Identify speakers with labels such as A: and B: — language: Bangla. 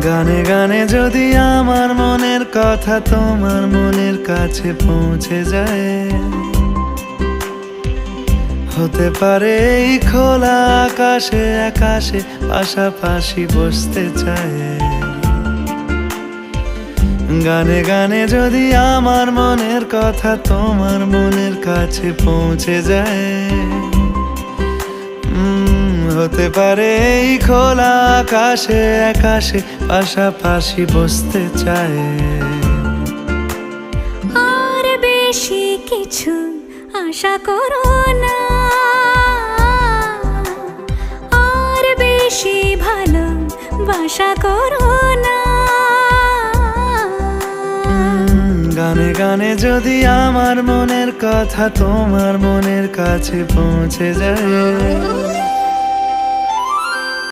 A: গানে গানে যদি আমার মনের কথা তোমার মনের কাছে পৌঁছে যায়, হতে পারে এই খোলা আকাশে আকাশে পাশাপাশি বসতে চায়। গানে গানে যদি আমার মনের কথা তোমার মনের কাছে পৌঁছে যায়, হতে পারে এই খোলা আকাশে আকাশে পাশাপাশি বসতে চায়।
B: আর বেশি কিছু আশা করো না, আর বেশি ভালোবাসা করো না।
A: গানে গানে যদি আমার মনের কথা তোমার মনের কাছে পৌঁছে যায়,